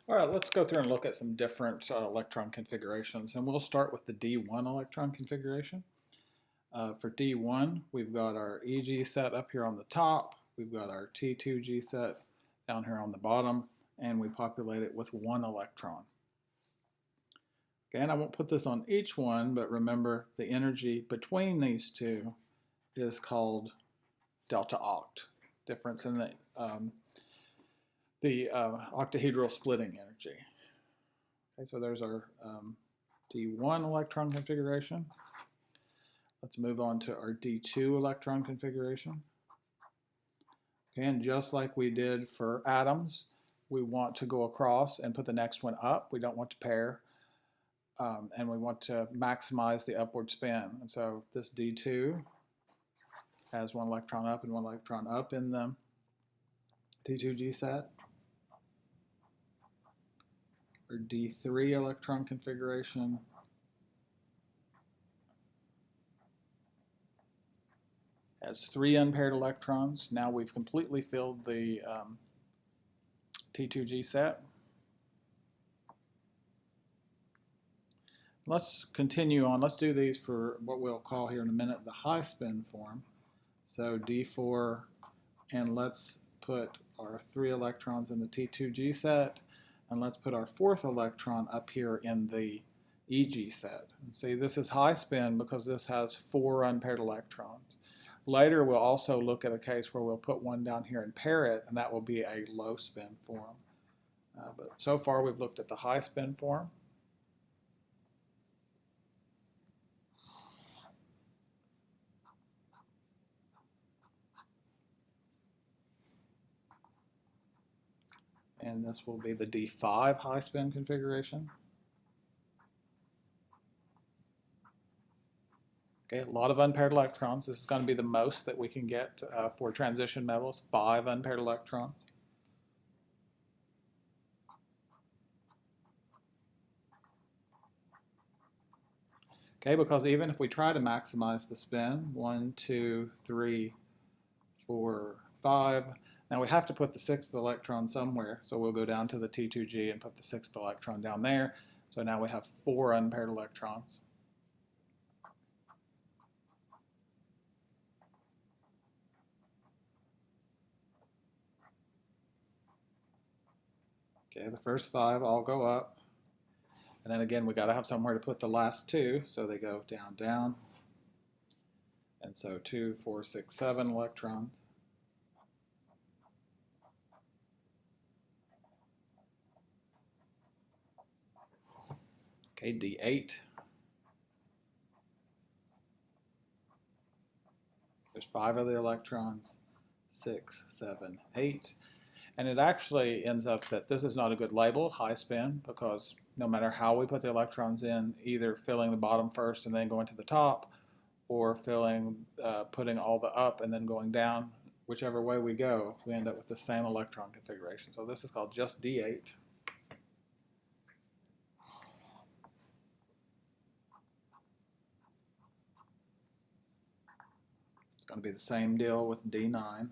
All right, let's go through and look at some different electron configurations, and we'll start with the D1 electron configuration. For D1, we've got our EG set up here on the top, we've got our T2G set down here on the bottom, and we populate it with one electron. Okay, and I won't put this on each one, but remember the energy between these two is called delta oct, difference in the octahedral splitting energy. Okay, so there's our D1 electron configuration. Let's move on to our D2 electron configuration. Okay, and just like we did for atoms, we want to go across and put the next one up. We don't want to pair, and we want to maximize the upward spin. And so this D2 has one electron up and one electron up in the T2G set. Our D3 electron configuration has 3 unpaired electrons. Now we've completely filled the T2G set. Let's continue on. Let's do these for what we'll call here in a minute the high spin form. So D4, and let's put our 3 electrons in the T2G set, and let's put our 4th electron up here in the EG set. And see, this is high spin because this has 4 unpaired electrons. Later, we'll also look at a case where we'll put one down here and pair it, and that will be a low spin form. But so far, we've looked at the high spin form. And this will be the D5 high spin configuration. Okay, a lot of unpaired electrons. This is going to be the most that we can get for transition metals, 5 unpaired electrons. Okay, because even if we try to maximize the spin, 1, 2, 3, 4, 5, now we have to put the 6th electron somewhere, so we'll go down to the T2G and put the 6th electron down there. So now we have 4 unpaired electrons. Okay, the first 5 all go up. And then again, we got to have somewhere to put the last 2, so they go down, down. And so 2, 4, 6, 7 electrons. Okay, D8. There's 5 of the electrons, 6, 7, 8. And it actually ends up that this is not a good label, high spin, because no matter how we put the electrons in, either filling the bottom first and then going to the top, or putting all the up and then going down, whichever way we go, we end up with the same electron configuration. So this is called just D8. It's going to be the same deal with D9.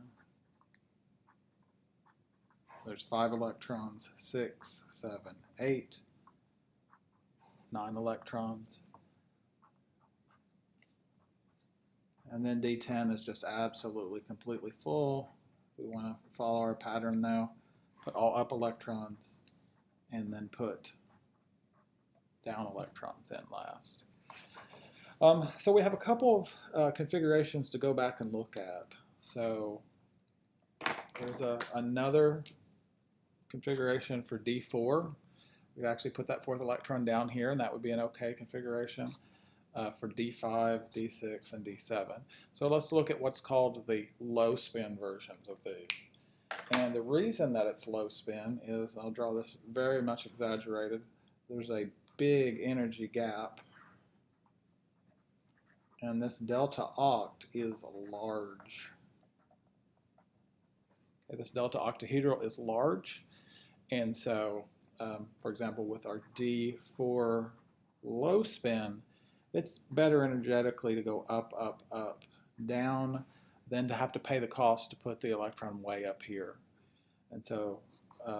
There's 5 electrons, 6, 7, 8, 9 electrons. And then D10 is just absolutely, completely full. We want to follow our pattern now. Put all up electrons and then put down electrons in last. So we have a couple of configurations to go back and look at. So there's another configuration for D4. We've actually put that 4th electron down here, and that would be an okay configuration for D5, D6, and D7. So let's look at what's called the low spin versions of these. And the reason that it's low spin is, I'll draw this very much exaggerated, there's a big energy gap, and this delta oct is large. Okay, this delta octahedral is large, and so, for example, with our D4 low spin, it's better energetically to go up, up, up, down, than to have to pay the cost to put the electron way up here. And so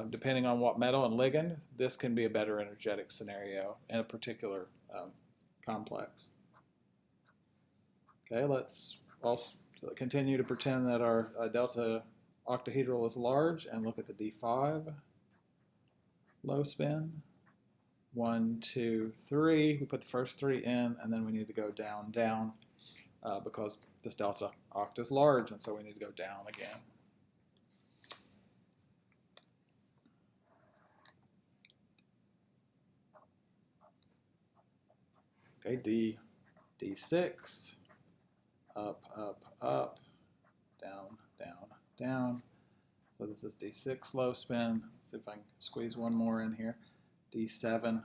depending on what metal and ligand, this can be a better energetic scenario in a particular complex. Okay, let's also continue to pretend that our delta octahedral is large and look at the D5 low spin. 1, 2, 3. We put the first 3 in, and then we need to go down, down, because this delta oct is large, and so we need to go down again. Okay, D6, up, up, up, down, down, down. So this is D6 low spin. Let's see if I can squeeze one more in here. D7.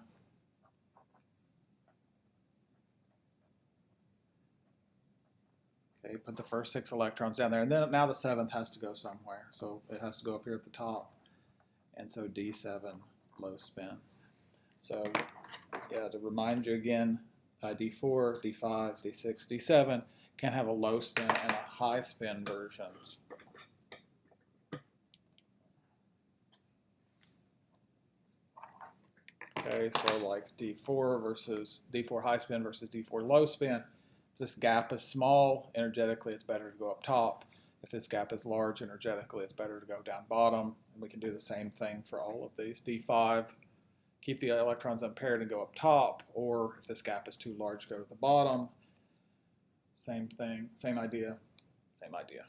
Okay, put the first 6 electrons down there, and then now the 7th has to go somewhere. So it has to go up here at the top. And so D7 low spin. So yeah, to remind you again, D4, D5, D6, D7 can have a low spin and a high spin versions. Okay, so like D4 versus D4 high spin versus D4 low spin. If this gap is small, energetically it's better to go up top. If this gap is large, energetically it's better to go down bottom. And we can do the same thing for all of these. D5, keep the electrons unpaired and go up top, or if this gap is too large, go to the bottom. Same thing, same idea, same idea.